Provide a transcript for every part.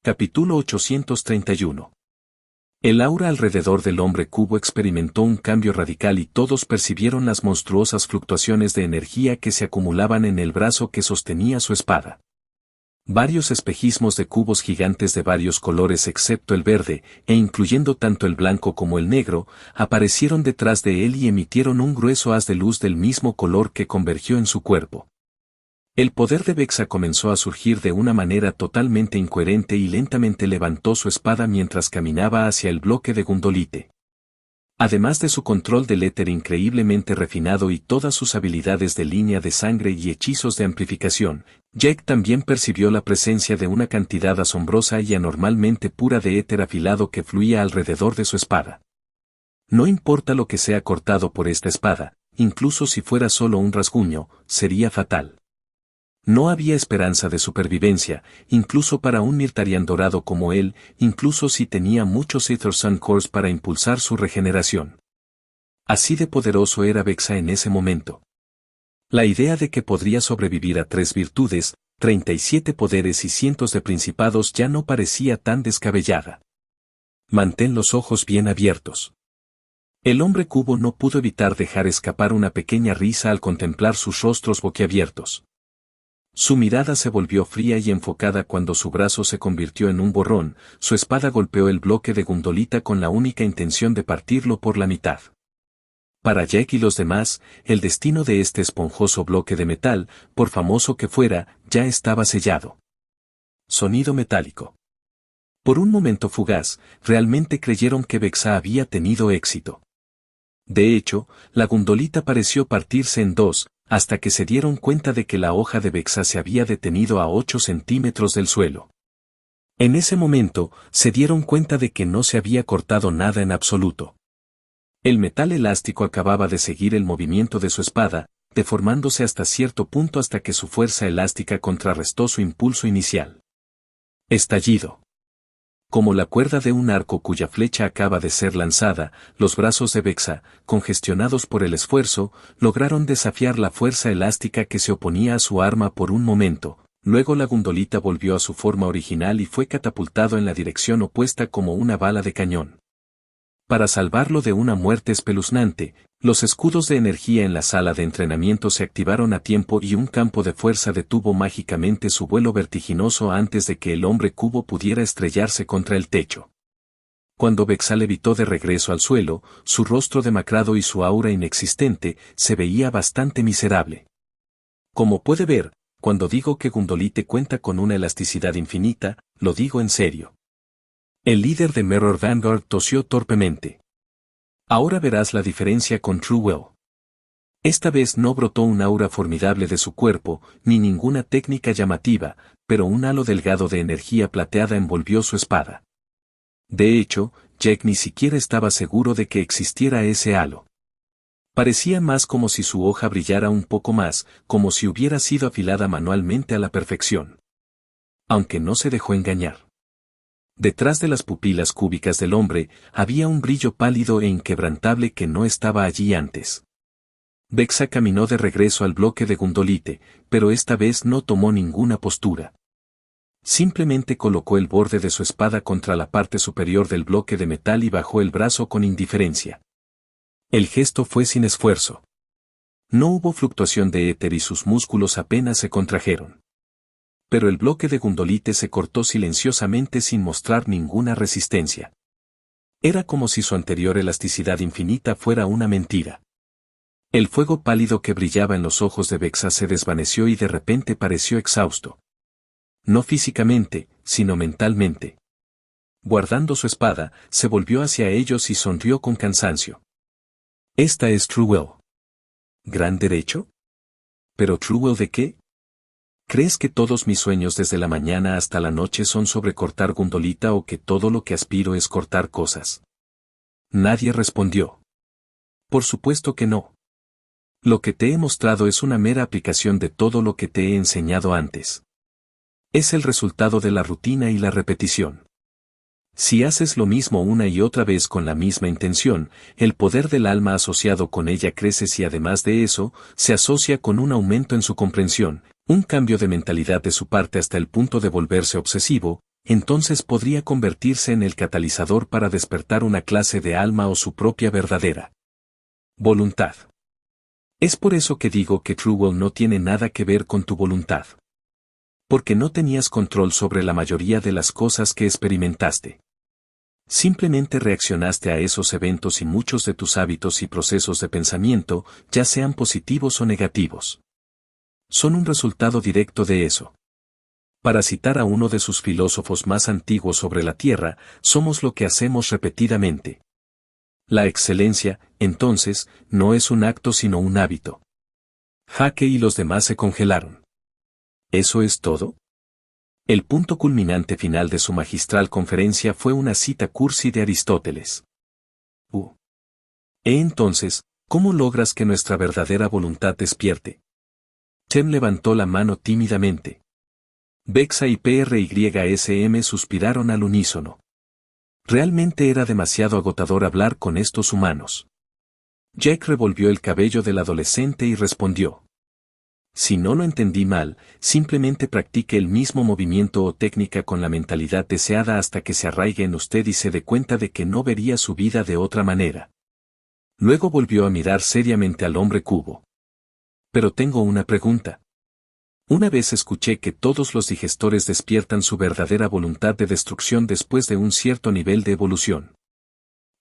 Capítulo 831. El aura alrededor del hombre cubo experimentó un cambio radical y todos percibieron las monstruosas fluctuaciones de energía que se acumulaban en el brazo que sostenía su espada. Varios espejismos de cubos gigantes de varios colores excepto el verde, e incluyendo tanto el blanco como el negro, aparecieron detrás de él y emitieron un grueso haz de luz del mismo color que convergió en su cuerpo. El poder de Vex'a comenzó a surgir de una manera totalmente incoherente y lentamente levantó su espada mientras caminaba hacia el bloque de Gundolite. Además de su control del éter increíblemente refinado y todas sus habilidades de línea de sangre y hechizos de amplificación, Jack también percibió la presencia de una cantidad asombrosa y anormalmente pura de éter afilado que fluía alrededor de su espada. No importa lo que sea cortado por esta espada, incluso si fuera solo un rasguño, sería fatal. No había esperanza de supervivencia, incluso para un Mirtarian dorado como él, incluso si tenía muchos Aether Sun Cores para impulsar su regeneración. Así de poderoso era Vex'a en ese momento. La idea de que podría sobrevivir a 3 virtudes, 37 poderes y cientos de principados ya no parecía tan descabellada. Mantén los ojos bien abiertos. El hombre cubo no pudo evitar dejar escapar una pequeña risa al contemplar sus rostros boquiabiertos. Su mirada se volvió fría y enfocada cuando su brazo se convirtió en un borrón, su espada golpeó el bloque de Gundolita con la única intención de partirlo por la mitad. Para Jack y los demás, el destino de este esponjoso bloque de metal, por famoso que fuera, ya estaba sellado. Sonido metálico. Por un momento fugaz, realmente creyeron que Vex'a había tenido éxito. De hecho, la Gundolita pareció partirse en dos, hasta que se dieron cuenta de que la hoja de Vex'a se había detenido a 8 centímetros del suelo. En ese momento, se dieron cuenta de que no se había cortado nada en absoluto. El metal elástico acababa de seguir el movimiento de su espada, deformándose hasta cierto punto hasta que su fuerza elástica contrarrestó su impulso inicial. Estallido. Como la cuerda de un arco cuya flecha acaba de ser lanzada, los brazos de Vex'a, congestionados por el esfuerzo, lograron desafiar la fuerza elástica que se oponía a su arma por un momento. Luego la Gundolita volvió a su forma original y fue catapultado en la dirección opuesta como una bala de cañón. Para salvarlo de una muerte espeluznante, los escudos de energía en la sala de entrenamiento se activaron a tiempo y un campo de fuerza detuvo mágicamente su vuelo vertiginoso antes de que el hombre cubo pudiera estrellarse contra el techo. Cuando Vex'a levitó de regreso al suelo, su rostro demacrado y su aura inexistente se veía bastante miserable. Como puede ver, cuando digo que Gundolite cuenta con una elasticidad infinita, lo digo en serio. El líder de Mirror Vanguard tosió torpemente. Ahora verás la diferencia con True Will. Esta vez no brotó un aura formidable de su cuerpo, ni ninguna técnica llamativa, pero un halo delgado de energía plateada envolvió su espada. De hecho, Jack ni siquiera estaba seguro de que existiera ese halo. Parecía más como si su hoja brillara un poco más, como si hubiera sido afilada manualmente a la perfección. Aunque no se dejó engañar. Detrás de las pupilas cúbicas del hombre, había un brillo pálido e inquebrantable que no estaba allí antes. Vex'a caminó de regreso al bloque de Gundolite, pero esta vez no tomó ninguna postura. Simplemente colocó el borde de su espada contra la parte superior del bloque de metal y bajó el brazo con indiferencia. El gesto fue sin esfuerzo. No hubo fluctuación de éter y sus músculos apenas se contrajeron. Pero el bloque de Gundolite se cortó silenciosamente sin mostrar ninguna resistencia. Era como si su anterior elasticidad infinita fuera una mentira. El fuego pálido que brillaba en los ojos de Vex'a se desvaneció y de repente pareció exhausto. No físicamente, sino mentalmente. Guardando su espada, se volvió hacia ellos y sonrió con cansancio. Esta es True Will. ¿Gran derecho? ¿Pero True Will de qué? ¿Crees que todos mis sueños desde la mañana hasta la noche son sobre cortar Gundolita o que todo lo que aspiro es cortar cosas? Nadie respondió. Por supuesto que no. Lo que te he mostrado es una mera aplicación de todo lo que te he enseñado antes. Es el resultado de la rutina y la repetición. Si haces lo mismo una y otra vez con la misma intención, el poder del alma asociado con ella crece y además de eso, se asocia con un aumento en su comprensión, un cambio de mentalidad de su parte hasta el punto de volverse obsesivo, entonces podría convertirse en el catalizador para despertar una clase de alma o su propia verdadera voluntad. Es por eso que digo que True Will no tiene nada que ver con tu voluntad. Porque no tenías control sobre la mayoría de las cosas que experimentaste. Simplemente reaccionaste a esos eventos y muchos de tus hábitos y procesos de pensamiento, ya sean positivos o negativos, son un resultado directo de eso. Para citar a uno de sus filósofos más antiguos sobre la Tierra, somos lo que hacemos repetidamente. La excelencia, entonces, no es un acto sino un hábito. Jake y los demás se congelaron. ¿Eso es todo? El punto culminante final de su magistral conferencia fue una cita cursi de Aristóteles. Entonces, ¿cómo logras que nuestra verdadera voluntad despierte? Chem levantó la mano tímidamente. Bexa y PRYSM suspiraron al unísono. Realmente era demasiado agotador hablar con estos humanos. Jack revolvió el cabello del adolescente y respondió. Si no lo entendí mal, simplemente practique el mismo movimiento o técnica con la mentalidad deseada hasta que se arraigue en usted y se dé cuenta de que no vería su vida de otra manera. Luego volvió a mirar seriamente al hombre cubo. Pero tengo una pregunta. Una vez escuché que todos los digestores despiertan su verdadera voluntad de destrucción después de un cierto nivel de evolución.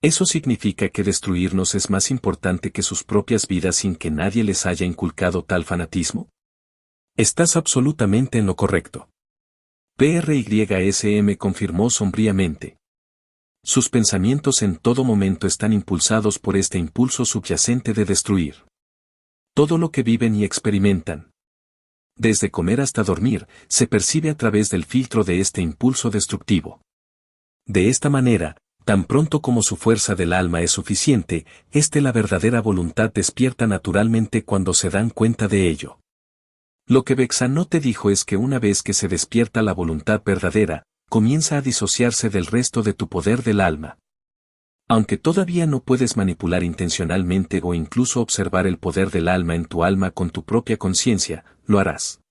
¿Eso significa que destruirnos es más importante que sus propias vidas sin que nadie les haya inculcado tal fanatismo? Estás absolutamente en lo correcto. PRYSM confirmó sombríamente. Sus pensamientos en todo momento están impulsados por este impulso subyacente de destruir. Todo lo que viven y experimentan, desde comer hasta dormir, se percibe a través del filtro de este impulso destructivo. De esta manera, tan pronto como su fuerza del alma es suficiente, la verdadera voluntad despierta naturalmente cuando se dan cuenta de ello. Lo que Bexa no te dijo es que una vez que se despierta la voluntad verdadera, comienza a disociarse del resto de tu poder del alma. Aunque todavía no puedes manipular intencionalmente o incluso observar el poder del alma en tu alma con tu propia conciencia, lo harás.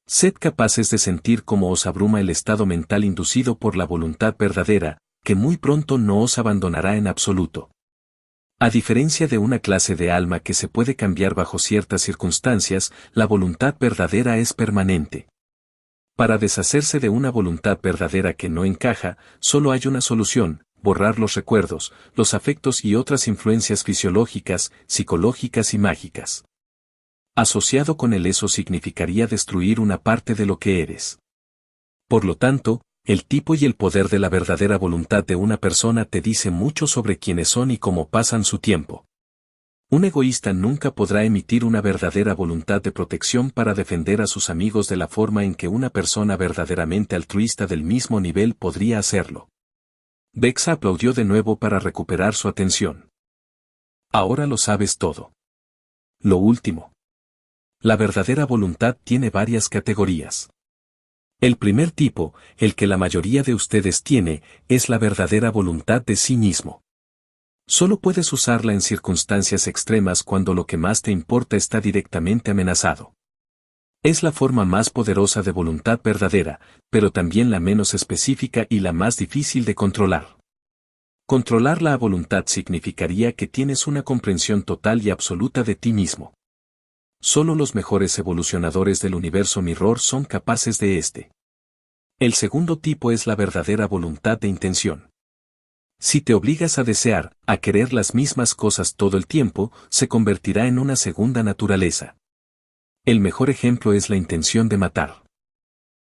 Sed capaces de sentir cómo os abruma el estado mental inducido por la voluntad verdadera, que muy pronto no os abandonará en absoluto. A diferencia de una clase de alma que se puede cambiar bajo ciertas circunstancias, la voluntad verdadera es permanente. Para deshacerse de una voluntad verdadera que no encaja, solo hay una solución: borrar los recuerdos, los afectos y otras influencias fisiológicas, psicológicas y mágicas. Asociado con eso significaría destruir una parte de lo que eres. Por lo tanto, el tipo y el poder de la verdadera voluntad de una persona te dice mucho sobre quiénes son y cómo pasan su tiempo. Un egoísta nunca podrá emitir una verdadera voluntad de protección para defender a sus amigos de la forma en que una persona verdaderamente altruista del mismo nivel podría hacerlo. Bexa aplaudió de nuevo para recuperar su atención. Ahora lo sabes todo. Lo último. La verdadera voluntad tiene varias categorías. El primer tipo, el que la mayoría de ustedes tiene, es la verdadera voluntad de sí mismo. Solo puedes usarla en circunstancias extremas cuando lo que más te importa está directamente amenazado. Es la forma más poderosa de voluntad verdadera, pero también la menos específica y la más difícil de controlar. Controlar la voluntad significaría que tienes una comprensión total y absoluta de ti mismo. Solo los mejores evolucionadores del universo Mirror son capaces de este. El segundo tipo es la verdadera voluntad de intención. Si te obligas a desear, a querer las mismas cosas todo el tiempo, se convertirá en una segunda naturaleza. El mejor ejemplo es la intención de matar.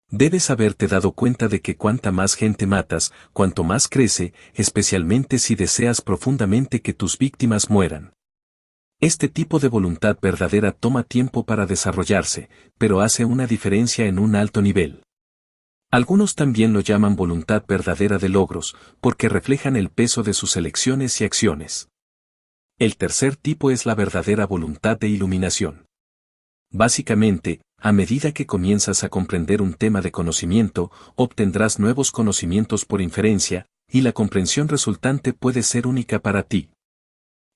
Debes haberte dado cuenta de que cuanta más gente matas, cuanto más crece, especialmente si deseas profundamente que tus víctimas mueran. Este tipo de voluntad verdadera toma tiempo para desarrollarse, pero hace una diferencia en un alto nivel. Algunos también lo llaman voluntad verdadera de logros, porque reflejan el peso de sus elecciones y acciones. El tercer tipo es la verdadera voluntad de iluminación. Básicamente, a medida que comienzas a comprender un tema de conocimiento, obtendrás nuevos conocimientos por inferencia, y la comprensión resultante puede ser única para ti.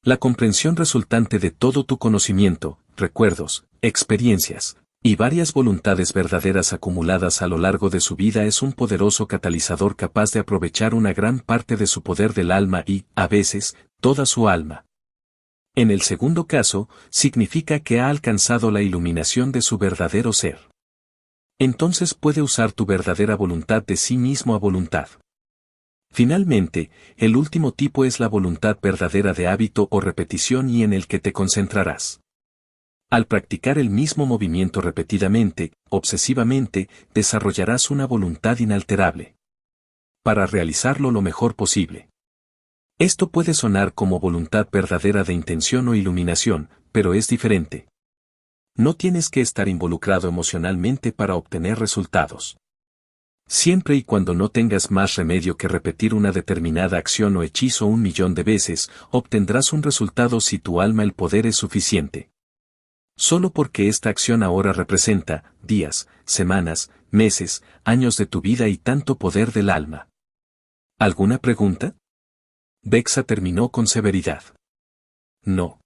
La comprensión resultante de todo tu conocimiento, recuerdos, experiencias, Y varias voluntades verdaderas acumuladas a lo largo de su vida es un poderoso catalizador capaz de aprovechar una gran parte de su poder del alma y, a veces, toda su alma. En el segundo caso, significa que ha alcanzado la iluminación de su verdadero ser. Entonces puede usar tu verdadera voluntad de sí mismo a voluntad. Finalmente, el último tipo es la voluntad verdadera de hábito o repetición y en el que te concentrarás. Al practicar el mismo movimiento repetidamente, obsesivamente, desarrollarás una voluntad inalterable. Para realizarlo lo mejor posible. Esto puede sonar como voluntad verdadera de intención o iluminación, pero es diferente. No tienes que estar involucrado emocionalmente para obtener resultados. Siempre y cuando no tengas más remedio que repetir una determinada acción o hechizo 1.000.000 de veces, obtendrás un resultado si tu alma el poder es suficiente. Solo porque esta acción ahora representa días, semanas, meses, años de tu vida y tanto poder del alma. ¿Alguna pregunta? Vexa terminó con severidad. No.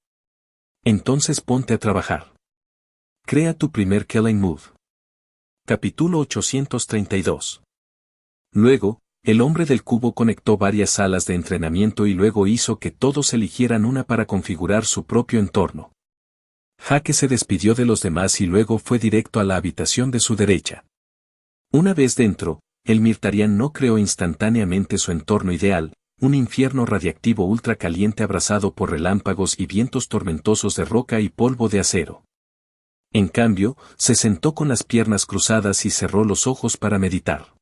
Entonces ponte a trabajar. Crea tu primer Killing Move. Capítulo 832. Luego, el hombre del cubo conectó varias salas de entrenamiento y luego hizo que todos eligieran una para configurar su propio entorno. Jake se despidió de los demás y luego fue directo a la habitación de su derecha. Una vez dentro, el Mirtarian no creó instantáneamente su entorno ideal, un infierno radiactivo ultracaliente abrazado por relámpagos y vientos tormentosos de roca y polvo de acero. En cambio, se sentó con las piernas cruzadas y cerró los ojos para meditar.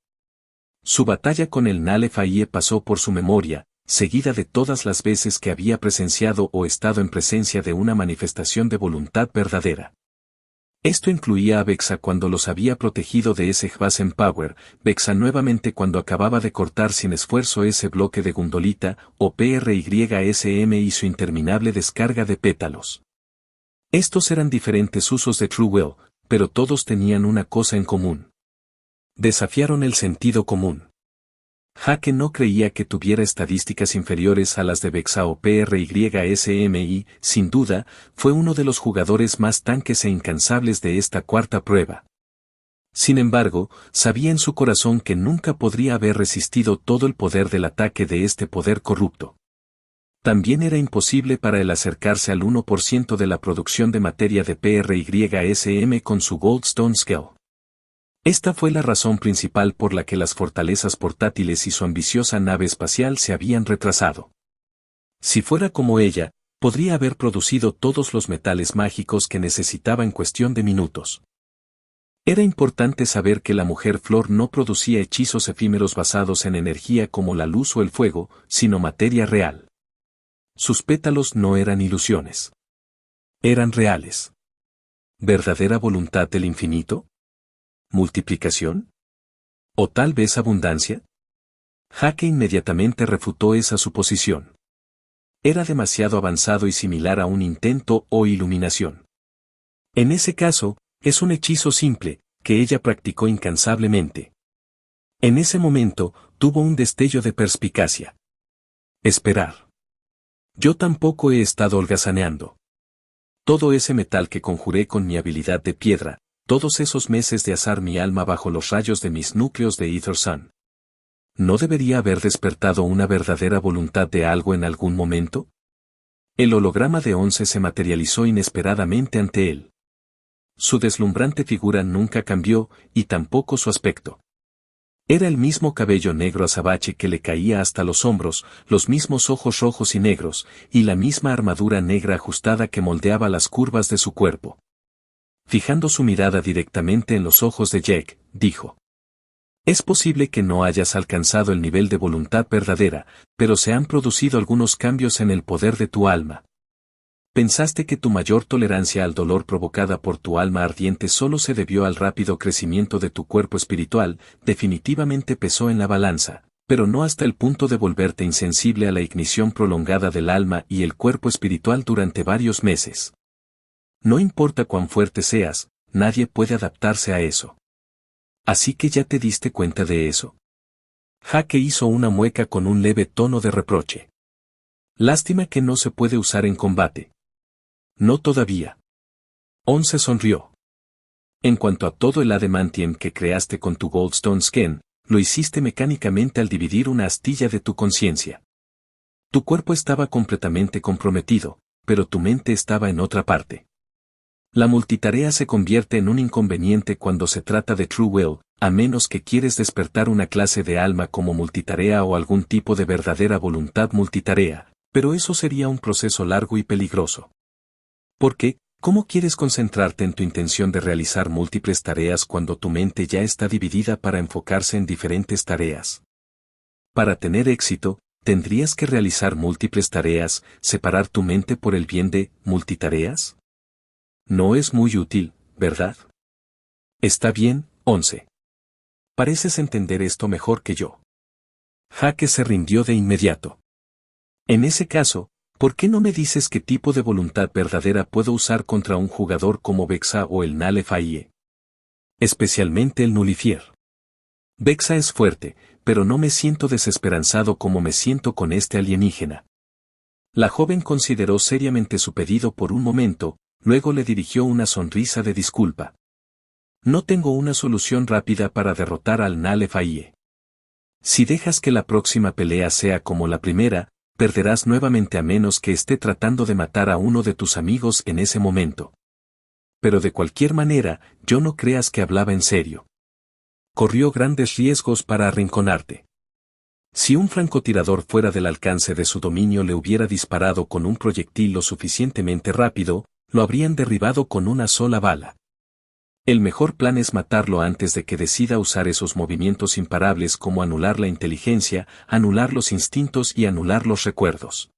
Su batalla con el Nalef-Aie pasó por su memoria, seguida de todas las veces que había presenciado o estado en presencia de una manifestación de voluntad verdadera. Esto incluía a Vexa cuando los había protegido de ese Hvasen Power, Vexa nuevamente cuando acababa de cortar sin esfuerzo ese bloque de Gundolita, o PRYSM y su interminable descarga de pétalos. Estos eran diferentes usos de True Will, pero todos tenían una cosa en común. Desafiaron el sentido común. Jake no creía que tuviera estadísticas inferiores a las de Vexa o PRYSM y, sin duda, fue uno de los jugadores más tanques e incansables de esta cuarta prueba. Sin embargo, sabía en su corazón que nunca podría haber resistido todo el poder del ataque de este poder corrupto. También era imposible para él acercarse al 1% de la producción de materia de PRYSM con su Goldstone Scale. Esta fue la razón principal por la que las fortalezas portátiles y su ambiciosa nave espacial se habían retrasado. Si fuera como ella, podría haber producido todos los metales mágicos que necesitaba en cuestión de minutos. Era importante saber que la mujer flor no producía hechizos efímeros basados en energía como la luz o el fuego, sino materia real. Sus pétalos no eran ilusiones. Eran reales. ¿Verdadera voluntad del infinito? ¿Multiplicación? ¿O tal vez abundancia? Jake inmediatamente refutó esa suposición. Era demasiado avanzado y similar a un intento o iluminación. En ese caso, es un hechizo simple, que ella practicó incansablemente. En ese momento, tuvo un destello de perspicacia. Esperar. Yo tampoco he estado holgazaneando. Todo ese metal que conjuré con mi habilidad de piedra, todos esos meses de asar mi alma bajo los rayos de mis núcleos de Ether Sun. ¿No debería haber despertado una verdadera voluntad de algo en algún momento? El holograma de 11 se materializó inesperadamente ante él. Su deslumbrante figura nunca cambió, y tampoco su aspecto. Era el mismo cabello negro azabache que le caía hasta los hombros, los mismos ojos rojos y negros, y la misma armadura negra ajustada que moldeaba las curvas de su cuerpo. Fijando su mirada directamente en los ojos de Jack, dijo: «Es posible que no hayas alcanzado el nivel de voluntad verdadera, pero se han producido algunos cambios en el poder de tu alma. Pensaste que tu mayor tolerancia al dolor provocada por tu alma ardiente solo se debió al rápido crecimiento de tu cuerpo espiritual, definitivamente pesó en la balanza, pero no hasta el punto de volverte insensible a la ignición prolongada del alma y el cuerpo espiritual durante varios meses. No importa cuán fuerte seas, nadie puede adaptarse a eso. ¿Así que ya te diste cuenta de eso?» Jake hizo una mueca con un leve tono de reproche. «Lástima que no se puede usar en combate». «No todavía». Once sonrió. En cuanto a todo el adamantium que creaste con tu Goldstone Scan, lo hiciste mecánicamente al dividir una astilla de tu conciencia. Tu cuerpo estaba completamente comprometido, pero tu mente estaba en otra parte. La multitarea se convierte en un inconveniente cuando se trata de True Will, a menos que quieres despertar una clase de alma como multitarea o algún tipo de verdadera voluntad multitarea, pero eso sería un proceso largo y peligroso. ¿Por qué? ¿Cómo quieres concentrarte en tu intención de realizar múltiples tareas cuando tu mente ya está dividida para enfocarse en diferentes tareas? Para tener éxito, ¿tendrías que realizar múltiples tareas, separar tu mente por el bien de multitareas? No es muy útil, ¿verdad? Está bien, 11. Pareces entender esto mejor que yo. Jaque se rindió de inmediato. En ese caso, ¿por qué no me dices qué tipo de voluntad verdadera puedo usar contra un jugador como Vexa o el Nale-Fayie? Especialmente el Nullifier. Vexa es fuerte, pero no me siento desesperanzado como me siento con este alienígena. La joven consideró seriamente su pedido por un momento, luego le dirigió una sonrisa de disculpa. No tengo una solución rápida para derrotar al Nale-Fayie. Si dejas que la próxima pelea sea como la primera, perderás nuevamente a menos que esté tratando de matar a uno de tus amigos en ese momento. Pero de cualquier manera, yo no creas que hablaba en serio. Corrió grandes riesgos para arrinconarte. Si un francotirador fuera del alcance de su dominio le hubiera disparado con un proyectil lo suficientemente rápido, lo habrían derribado con una sola bala. El mejor plan es matarlo antes de que decida usar esos movimientos imparables como anular la inteligencia, anular los instintos y anular los recuerdos.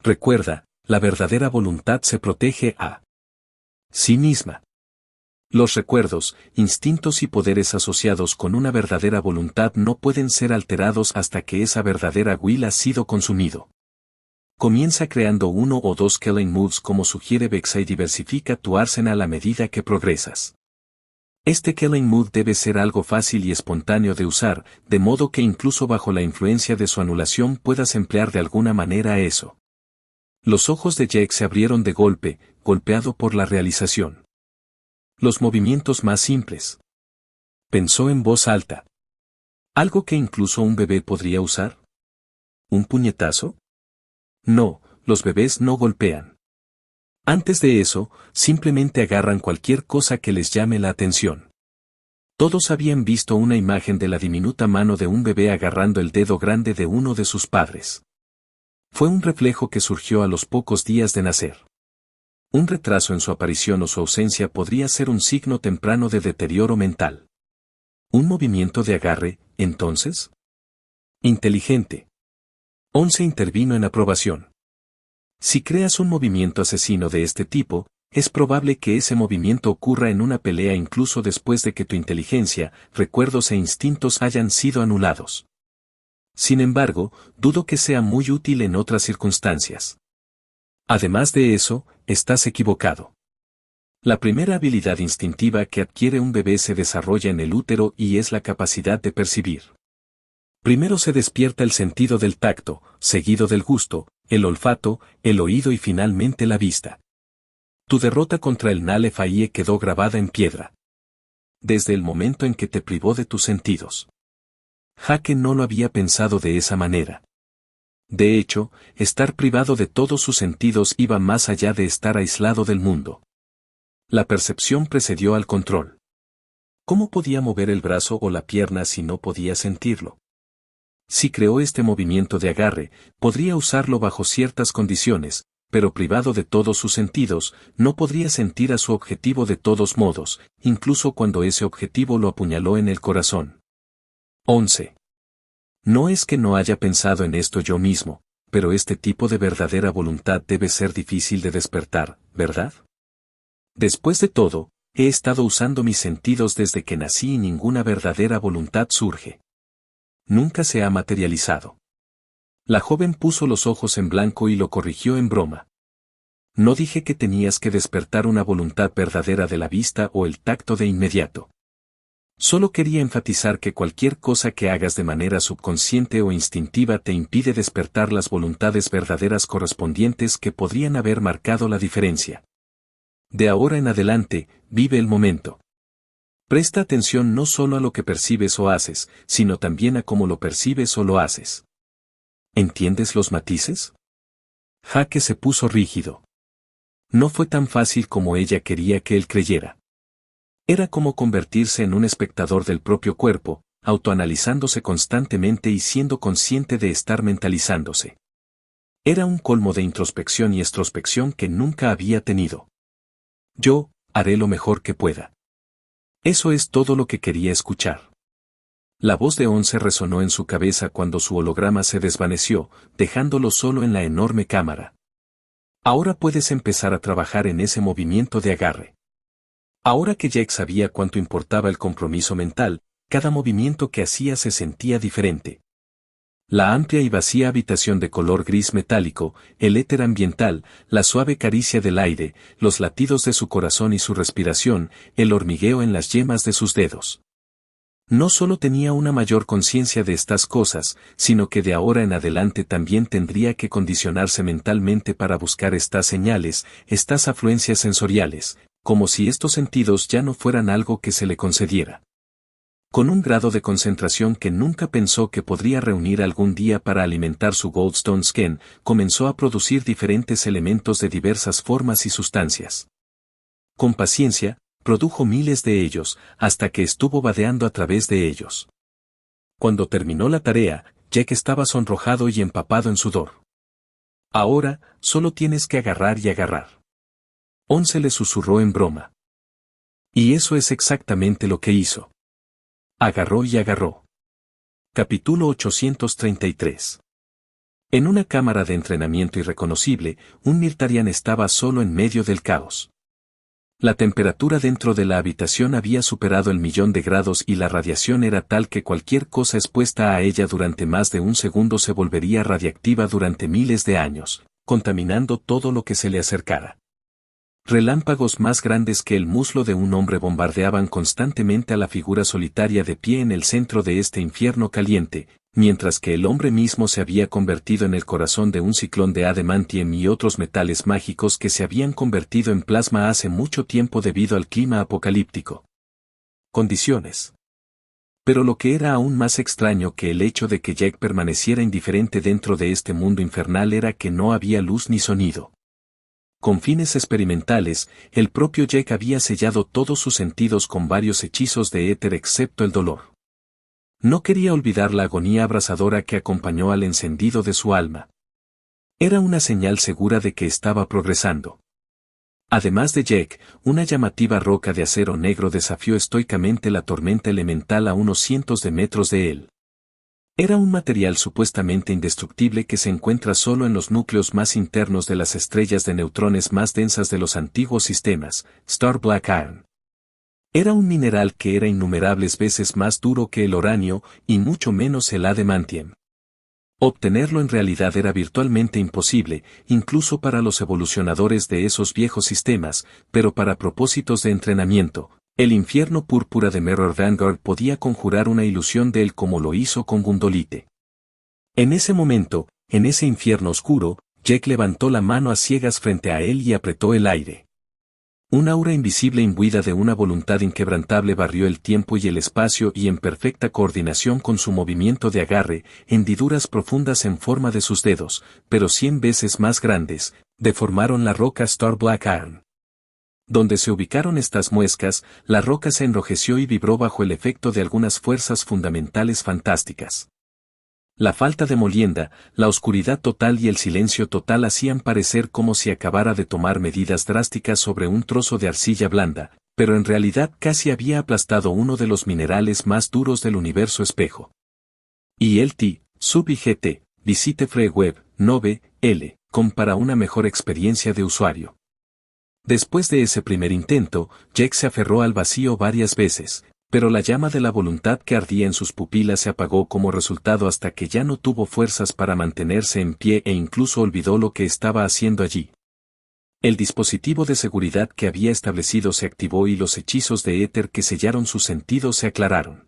Recuerda, la verdadera voluntad se protege a sí misma. Los recuerdos, instintos y poderes asociados con una verdadera voluntad no pueden ser alterados hasta que esa verdadera will ha sido consumido. Comienza creando uno o dos killing moves como sugiere Vexa y diversifica tu arsenal a medida que progresas. Este killing move debe ser algo fácil y espontáneo de usar, de modo que incluso bajo la influencia de su anulación puedas emplear de alguna manera eso. Los ojos de Jake se abrieron de golpe, golpeado por la realización. Los movimientos más simples. Pensó en voz alta. ¿Algo que incluso un bebé podría usar? ¿Un puñetazo? No, los bebés no golpean. Antes de eso, simplemente agarran cualquier cosa que les llame la atención. Todos habían visto una imagen de la diminuta mano de un bebé agarrando el dedo grande de uno de sus padres. Fue un reflejo que surgió a los pocos días de nacer. Un retraso en su aparición o su ausencia podría ser un signo temprano de deterioro mental. ¿Un movimiento de agarre, entonces? Inteligente. 11 intervino en aprobación. Si creas un movimiento asesino de este tipo, es probable que ese movimiento ocurra en una pelea incluso después de que tu inteligencia, recuerdos e instintos hayan sido anulados. Sin embargo, dudo que sea muy útil en otras circunstancias. Además de eso, estás equivocado. La primera habilidad instintiva que adquiere un bebé se desarrolla en el útero y es la capacidad de percibir. Primero se despierta el sentido del tacto, seguido del gusto, el olfato, el oído y finalmente la vista. Tu derrota contra el Nale-Fayie quedó grabada en piedra. Desde el momento en que te privó de tus sentidos. Jaque no lo había pensado de esa manera. De hecho, estar privado de todos sus sentidos iba más allá de estar aislado del mundo. La percepción precedió al control. ¿Cómo podía mover el brazo o la pierna si no podía sentirlo? Si creó este movimiento de agarre, podría usarlo bajo ciertas condiciones, pero privado de todos sus sentidos, no podría sentir a su objetivo de todos modos, incluso cuando ese objetivo lo apuñaló en el corazón. 11. No es que no haya pensado en esto yo mismo, pero este tipo de verdadera voluntad debe ser difícil de despertar, ¿verdad? Después de todo, he estado usando mis sentidos desde que nací y ninguna verdadera voluntad surge. Nunca se ha materializado. La joven puso los ojos en blanco y lo corrigió en broma. No dije que tenías que despertar una voluntad verdadera de la vista o el tacto de inmediato. Solo quería enfatizar que cualquier cosa que hagas de manera subconsciente o instintiva te impide despertar las voluntades verdaderas correspondientes que podrían haber marcado la diferencia. De ahora en adelante, vive el momento. Presta atención no solo a lo que percibes o haces, sino también a cómo lo percibes o lo haces. ¿Entiendes los matices? Jake se puso rígido. No fue tan fácil como ella quería que él creyera. Era como convertirse en un espectador del propio cuerpo, autoanalizándose constantemente y siendo consciente de estar mentalizándose. Era un colmo de introspección y extrospección que nunca había tenido. Yo, haré lo mejor que pueda. Eso es todo lo que quería escuchar. La voz de Once resonó en su cabeza cuando su holograma se desvaneció, dejándolo solo en la enorme cámara. Ahora puedes empezar a trabajar en ese movimiento de agarre. Ahora que Jake sabía cuánto importaba el compromiso mental, cada movimiento que hacía se sentía diferente. La amplia y vacía habitación de color gris metálico, el éter ambiental, la suave caricia del aire, los latidos de su corazón y su respiración, el hormigueo en las yemas de sus dedos. No solo tenía una mayor conciencia de estas cosas, sino que de ahora en adelante también tendría que condicionarse mentalmente para buscar estas señales, estas afluencias sensoriales, como si estos sentidos ya no fueran algo que se le concediera. Con un grado de concentración que nunca pensó que podría reunir algún día para alimentar su Goldstone Scan, comenzó a producir diferentes elementos de diversas formas y sustancias. Con paciencia, produjo miles de ellos, hasta que estuvo vadeando a través de ellos. Cuando terminó la tarea, Jake estaba sonrojado y empapado en sudor. Ahora, solo tienes que agarrar y agarrar. Once le susurró en broma. Y eso es exactamente lo que hizo. Agarró y agarró. Capítulo 833. En una cámara de entrenamiento irreconocible, un Mirtarian estaba solo en medio del caos. La temperatura dentro de la habitación había superado el 1.000.000 de grados y la radiación era tal que cualquier cosa expuesta a ella durante más de un segundo se volvería radiactiva durante miles de años, contaminando todo lo que se le acercara. Relámpagos más grandes que el muslo de un hombre bombardeaban constantemente a la figura solitaria de pie en el centro de este infierno caliente, mientras que el hombre mismo se había convertido en el corazón de un ciclón de adamantium y otros metales mágicos que se habían convertido en plasma hace mucho tiempo debido al clima apocalíptico. Condiciones. Pero lo que era aún más extraño que el hecho de que Jake permaneciera indiferente dentro de este mundo infernal era que no había luz ni sonido. Con fines experimentales, el propio Jake había sellado todos sus sentidos con varios hechizos de éter excepto el dolor. No quería olvidar la agonía abrasadora que acompañó al encendido de su alma. Era una señal segura de que estaba progresando. Además de Jake, una llamativa roca de acero negro desafió estoicamente la tormenta elemental a unos cientos de metros de él. Era un material supuestamente indestructible que se encuentra solo en los núcleos más internos de las estrellas de neutrones más densas de los antiguos sistemas, Star Black Iron. Era un mineral que era innumerables veces más duro que el uranio y mucho menos el adamantium. Obtenerlo en realidad era virtualmente imposible, incluso para los evolucionadores de esos viejos sistemas, pero para propósitos de entrenamiento, el infierno púrpura de Mirror Vanguard podía conjurar una ilusión de él como lo hizo con Gundolite. En ese momento, en ese infierno oscuro, Jake levantó la mano a ciegas frente a él y apretó el aire. Un aura invisible imbuida de una voluntad inquebrantable barrió el tiempo y el espacio y en perfecta coordinación con su movimiento de agarre, hendiduras profundas en forma de sus dedos, pero 100 veces más grandes, deformaron la roca Star Black Iron. Donde se ubicaron estas muescas, la roca se enrojeció y vibró bajo el efecto de algunas fuerzas fundamentales fantásticas. La falta de molienda, la oscuridad total y el silencio total hacían parecer como si acabara de tomar medidas drásticas sobre un trozo de arcilla blanda, pero en realidad casi había aplastado uno de los minerales más duros del universo espejo. ILT, Sub IGT, visite FreeWeb, 9L, para una mejor experiencia de usuario. Después de ese primer intento, Jake se aferró al vacío varias veces, pero la llama de la voluntad que ardía en sus pupilas se apagó como resultado hasta que ya no tuvo fuerzas para mantenerse en pie e incluso olvidó lo que estaba haciendo allí. El dispositivo de seguridad que había establecido se activó y los hechizos de éter que sellaron sus sentidos se aclararon.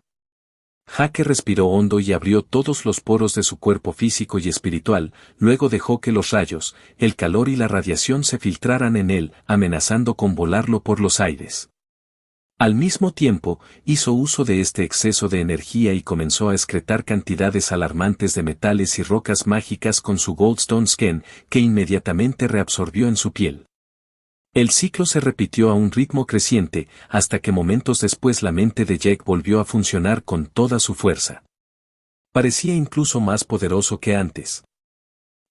Jake respiró hondo y abrió todos los poros de su cuerpo físico y espiritual, luego dejó que los rayos, el calor y la radiación se filtraran en él, amenazando con volarlo por los aires. Al mismo tiempo, hizo uso de este exceso de energía y comenzó a excretar cantidades alarmantes de metales y rocas mágicas con su Goldstone Skin, que inmediatamente reabsorbió en su piel. El ciclo se repitió a un ritmo creciente, hasta que momentos después la mente de Jack volvió a funcionar con toda su fuerza. Parecía incluso más poderoso que antes.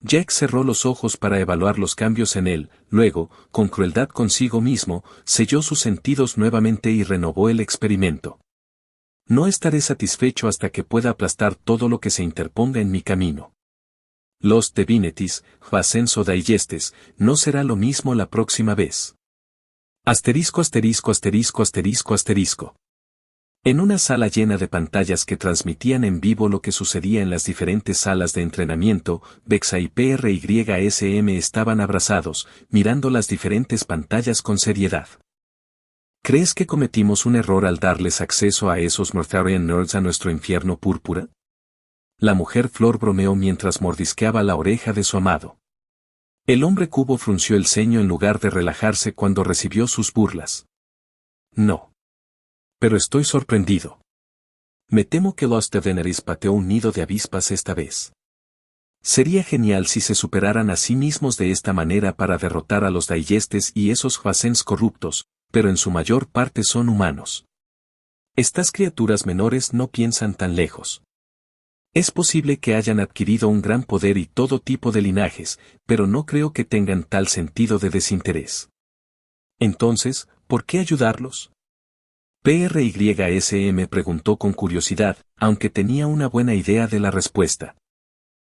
Jack cerró los ojos para evaluar los cambios en él, luego, con crueldad consigo mismo, selló sus sentidos nuevamente y renovó el experimento. No estaré satisfecho hasta que pueda aplastar todo lo que se interponga en mi camino. Los Divinities, Ascenso Digestes, no será lo mismo la próxima vez. Asterisco asterisco asterisco asterisco asterisco. En una sala llena de pantallas que transmitían en vivo lo que sucedía en las diferentes salas de entrenamiento, Vexa y PRYSM estaban abrazados, mirando las diferentes pantallas con seriedad. ¿Crees que cometimos un error al darles acceso a esos Mortharian Nerds a nuestro infierno púrpura? La mujer Flor bromeó mientras mordisqueaba la oreja de su amado. El hombre cubo frunció el ceño en lugar de relajarse cuando recibió sus burlas. No. Pero estoy sorprendido. Me temo que Lost Veneris pateó un nido de avispas esta vez. Sería genial si se superaran a sí mismos de esta manera para derrotar a los Digestes y esos Phasens corruptos, pero en su mayor parte son humanos. Estas criaturas menores no piensan tan lejos. Es posible que hayan adquirido un gran poder y todo tipo de linajes, pero no creo que tengan tal sentido de desinterés. Entonces, ¿por qué ayudarlos? PRYSM preguntó con curiosidad, aunque tenía una buena idea de la respuesta.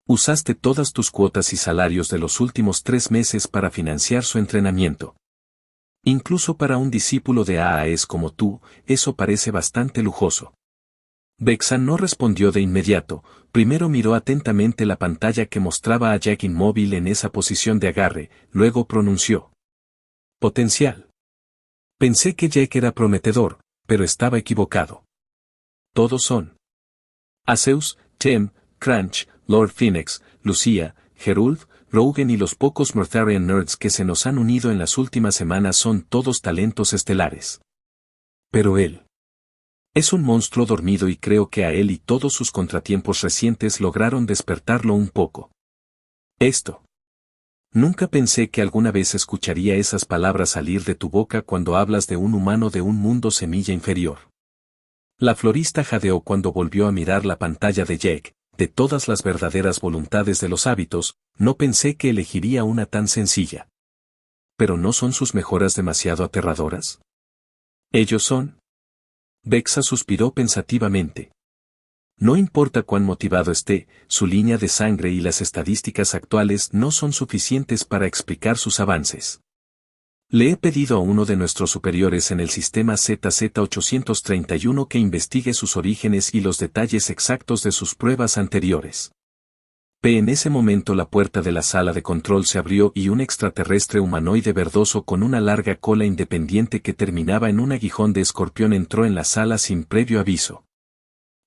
Usaste todas tus cuotas y salarios de los últimos 3 meses para financiar su entrenamiento. Incluso para un discípulo de AAS como tú, eso parece bastante lujoso. Vexa no respondió de inmediato, primero miró atentamente la pantalla que mostraba a Jack inmóvil en esa posición de agarre, luego pronunció. Potencial. Pensé que Jack era prometedor, pero estaba equivocado. Todos son. Azeus, Tem, Crunch, Lord Phoenix, Lucia, Gerulf, Rogan y los pocos Mortharian Nerds que se nos han unido en las últimas semanas son todos talentos estelares. Pero él. Es un monstruo dormido y creo que a él y todos sus contratiempos recientes lograron despertarlo un poco. Esto. Nunca pensé que alguna vez escucharía esas palabras salir de tu boca cuando hablas de un humano de un mundo semilla inferior. La florista jadeó cuando volvió a mirar la pantalla de Jack. De todas las verdaderas voluntades de los hábitos, no pensé que elegiría una tan sencilla. ¿Pero no son sus mejoras demasiado aterradoras? Ellos son. Vexa suspiró pensativamente. No importa cuán motivado esté, su línea de sangre y las estadísticas actuales no son suficientes para explicar sus avances. Le he pedido a uno de nuestros superiores en el sistema ZZ-831 que investigue sus orígenes y los detalles exactos de sus pruebas anteriores. En ese momento la puerta de la sala de control se abrió y un extraterrestre humanoide verdoso con una larga cola independiente que terminaba en un aguijón de escorpión entró en la sala sin previo aviso.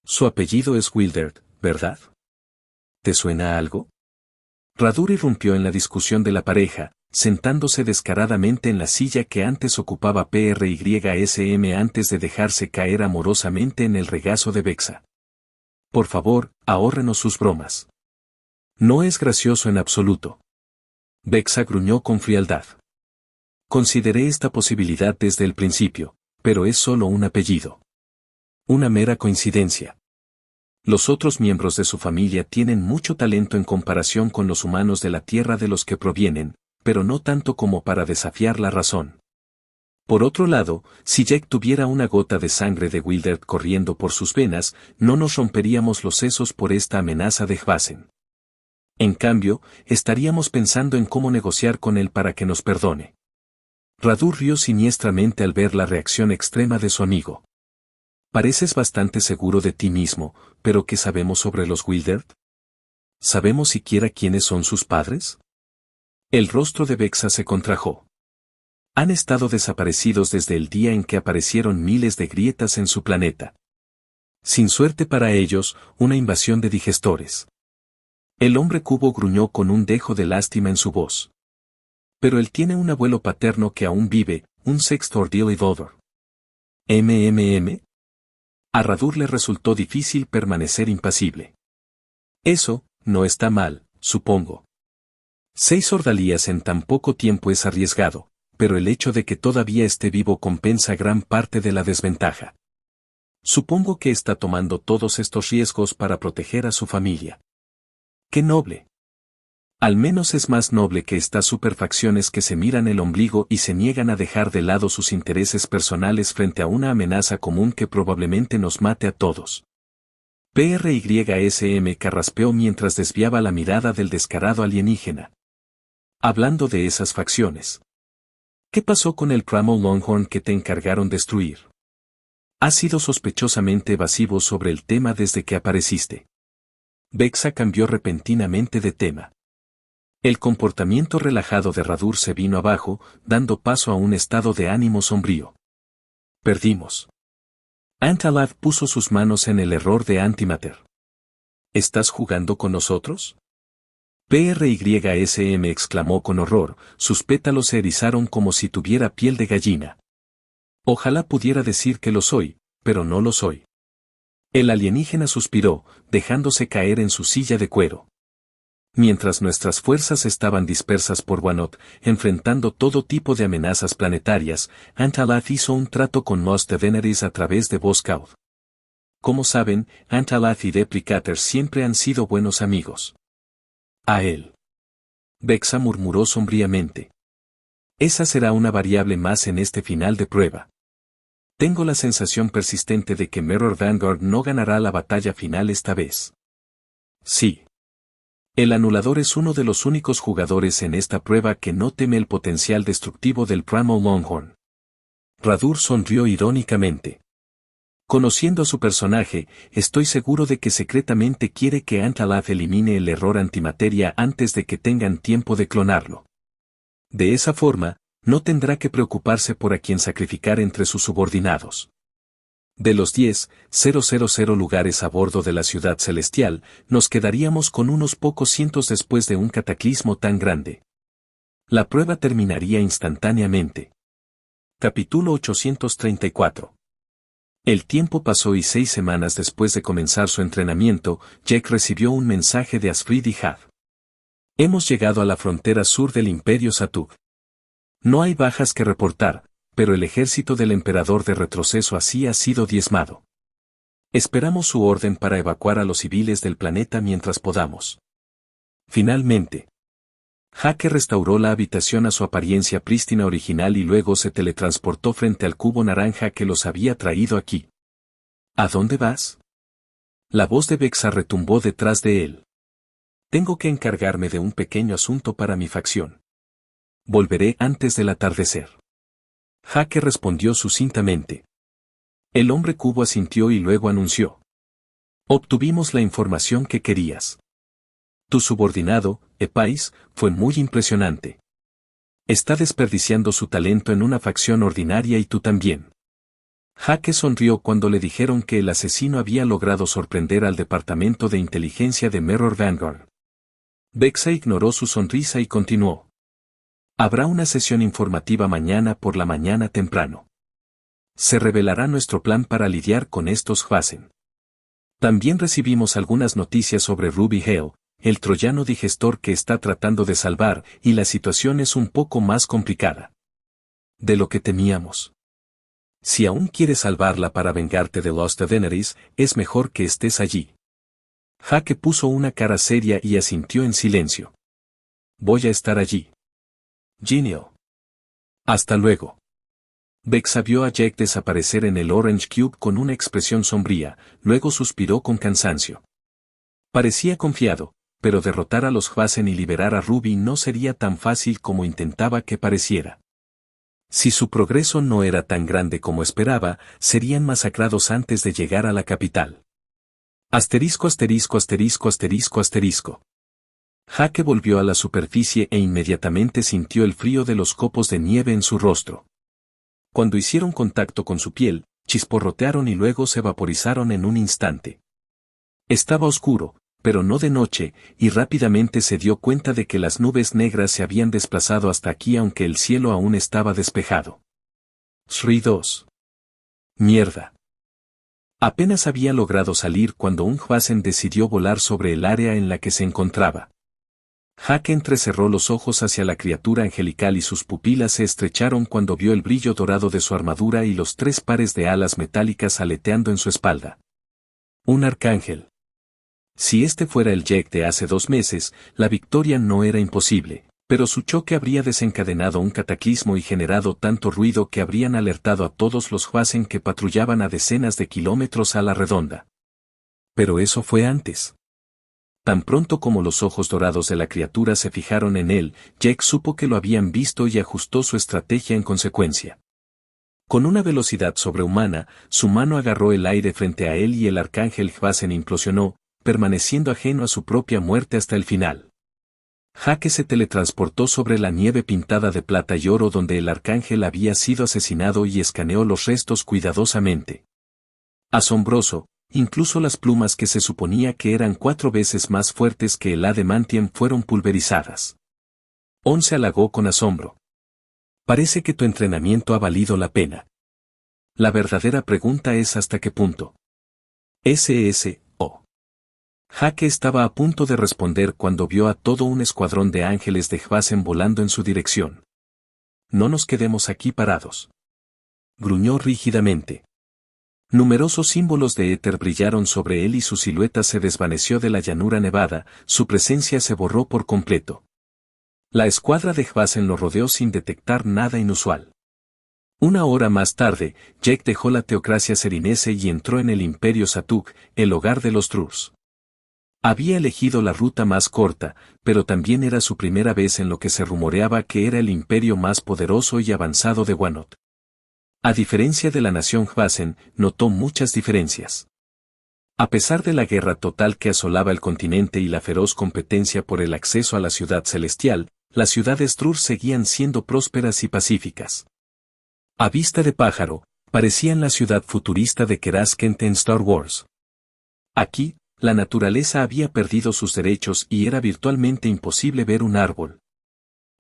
Su apellido es Wilderd, ¿verdad? ¿Te suena algo? Radur irrumpió en la discusión de la pareja, sentándose descaradamente en la silla que antes ocupaba PRYSM antes de dejarse caer amorosamente en el regazo de Vexa. Por favor, ahórrenos sus bromas. No es gracioso en absoluto. Vexa gruñó con frialdad. Consideré esta posibilidad desde el principio, pero es solo un apellido. Una mera coincidencia. Los otros miembros de su familia tienen mucho talento en comparación con los humanos de la tierra de los que provienen, pero no tanto como para desafiar la razón. Por otro lado, si Jack tuviera una gota de sangre de Wilderd corriendo por sus venas, no nos romperíamos los sesos por esta amenaza de Hvasen. En cambio, estaríamos pensando en cómo negociar con él para que nos perdone. Radur rió siniestramente al ver la reacción extrema de su amigo. Pareces bastante seguro de ti mismo, pero ¿qué sabemos sobre los Wilderd? ¿Sabemos siquiera quiénes son sus padres? El rostro de Vexa se contrajo. Han estado desaparecidos desde el día en que aparecieron miles de grietas en su planeta. Sin suerte para ellos, una invasión de digestores. El hombre cubo gruñó con un dejo de lástima en su voz. Pero él tiene un abuelo paterno que aún vive, un Sextor Evolver. ¿MMM? A Radur le resultó difícil permanecer impasible. Eso, no está mal, supongo. 6 ordalías en tan poco tiempo es arriesgado, pero el hecho de que todavía esté vivo compensa gran parte de la desventaja. Supongo que está tomando todos estos riesgos para proteger a su familia. ¡Qué noble! Al menos es más noble que estas superfacciones que se miran el ombligo y se niegan a dejar de lado sus intereses personales frente a una amenaza común que probablemente nos mate a todos. PRYSM carraspeó mientras desviaba la mirada del descarado alienígena. Hablando de esas facciones. ¿Qué pasó con el Cramo Longhorn que te encargaron destruir? Has sido sospechosamente evasivo sobre el tema desde que apareciste. Vexa cambió repentinamente de tema. El comportamiento relajado de Radur se vino abajo, dando paso a un estado de ánimo sombrío. Perdimos. Antalad puso sus manos en el error de Antimatter. ¿Estás jugando con nosotros? PRYSM exclamó con horror, sus pétalos se erizaron como si tuviera piel de gallina. Ojalá pudiera decir que lo soy, pero no lo soy. El alienígena suspiró, dejándose caer en su silla de cuero. Mientras nuestras fuerzas estaban dispersas por Wanot, enfrentando todo tipo de amenazas planetarias, Antalath hizo un trato con los Deveneris a través de Boscaud. Como saben, Antalath y Deplicater siempre han sido buenos amigos. A él. Vexa murmuró sombríamente. Esa será una variable más en este final de prueba. Tengo la sensación persistente de que Mirror Vanguard no ganará la batalla final esta vez. Sí. El anulador es uno de los únicos jugadores en esta prueba que no teme el potencial destructivo del Cramo Longhorn. Radur sonrió irónicamente. Conociendo a su personaje, estoy seguro de que secretamente quiere que Antalath elimine el error antimateria antes de que tengan tiempo de clonarlo. De esa forma, no tendrá que preocuparse por a quién sacrificar entre sus subordinados. De los 10,000 lugares a bordo de la ciudad celestial, nos quedaríamos con unos pocos cientos después de un cataclismo tan grande. La prueba terminaría instantáneamente. Capítulo 834. El tiempo pasó y 6 semanas después de comenzar su entrenamiento, Jack recibió un mensaje de Asfrid y Had. Hemos llegado a la frontera sur del Imperio Satug. No hay bajas que reportar, pero el ejército del emperador de retroceso así ha sido diezmado. Esperamos su orden para evacuar a los civiles del planeta mientras podamos. Finalmente. Hake restauró la habitación a su apariencia prístina original y luego se teletransportó frente al cubo naranja que los había traído aquí. ¿A dónde vas? La voz de Vexa retumbó detrás de él. Tengo que encargarme de un pequeño asunto para mi facción. Volveré antes del atardecer. Hake respondió sucintamente. El hombre cubo asintió y luego anunció. Obtuvimos la información que querías. Tu subordinado, Epais, fue muy impresionante. Está desperdiciando su talento en una facción ordinaria y tú también. Hake sonrió cuando le dijeron que el asesino había logrado sorprender al departamento de inteligencia de Mirror Vanguard. Vexa ignoró su sonrisa y continuó. Habrá una sesión informativa mañana por la mañana temprano. Se revelará nuestro plan para lidiar con estos Hvasen. También recibimos algunas noticias sobre Ruby Hale, el troyano digestor que está tratando de salvar, y la situación es un poco más complicada de lo que temíamos. Si aún quieres salvarla para vengarte de los Deveneris, es mejor que estés allí. Hake puso una cara seria y asintió en silencio. Voy a estar allí. Genial. Hasta luego. Vexa vio a Jack desaparecer en el Orange Cube con una expresión sombría, luego suspiró con cansancio. Parecía confiado, pero derrotar a los Hvasen y liberar a Ruby no sería tan fácil como intentaba que pareciera. Si su progreso no era tan grande como esperaba, serían masacrados antes de llegar a la capital. Asterisco asterisco asterisco asterisco asterisco. Hake volvió a la superficie e inmediatamente sintió el frío de los copos de nieve en su rostro. Cuando hicieron contacto con su piel, chisporrotearon y luego se vaporizaron en un instante. Estaba oscuro, pero no de noche, y rápidamente se dio cuenta de que las nubes negras se habían desplazado hasta aquí aunque el cielo aún estaba despejado. Shri 2. Mierda. Apenas había logrado salir cuando un Hvasen decidió volar sobre el área en la que se encontraba. Jake entrecerró los ojos hacia la criatura angelical y sus pupilas se estrecharon cuando vio el brillo dorado de su armadura y los 3 pares de alas metálicas aleteando en su espalda. Un arcángel. Si este fuera el Jake de hace 2 meses, la victoria no era imposible, pero su choque habría desencadenado un cataclismo y generado tanto ruido que habrían alertado a todos los Hvasen que patrullaban a decenas de kilómetros a la redonda. Pero eso fue antes. Tan pronto como los ojos dorados de la criatura se fijaron en él, Jake supo que lo habían visto y ajustó su estrategia en consecuencia. Con una velocidad sobrehumana, su mano agarró el aire frente a él y el arcángel Hvasen implosionó, permaneciendo ajeno a su propia muerte hasta el final. Jake se teletransportó sobre la nieve pintada de plata y oro donde el arcángel había sido asesinado y escaneó los restos cuidadosamente. Asombroso, incluso las plumas que se suponía que eran 4 veces más fuertes que el adamantium fueron pulverizadas. On se halagó con asombro. Parece que tu entrenamiento ha valido la pena. La verdadera pregunta es hasta qué punto. SSO. Jake estaba a punto de responder cuando vio a todo un escuadrón de ángeles de Hvasen volando en su dirección. No nos quedemos aquí parados. Gruñó rígidamente. Numerosos símbolos de éter brillaron sobre él y su silueta se desvaneció de la llanura nevada, su presencia se borró por completo. La escuadra de Hvasen lo rodeó sin detectar nada inusual. 1 hora más tarde, Jake dejó la teocracia serinese y entró en el Imperio Satuk, el hogar de los Drurs. Había elegido la ruta más corta, pero también era su primera vez en lo que se rumoreaba que era el imperio más poderoso y avanzado de Wannot. A diferencia de la nación Hvasen, notó muchas diferencias. A pesar de la guerra total que asolaba el continente y la feroz competencia por el acceso a la ciudad celestial, las ciudades Drur seguían siendo prósperas y pacíficas. A vista de pájaro, parecían la ciudad futurista de Keraskent en Star Wars. Aquí, la naturaleza había perdido sus derechos y era virtualmente imposible ver un árbol.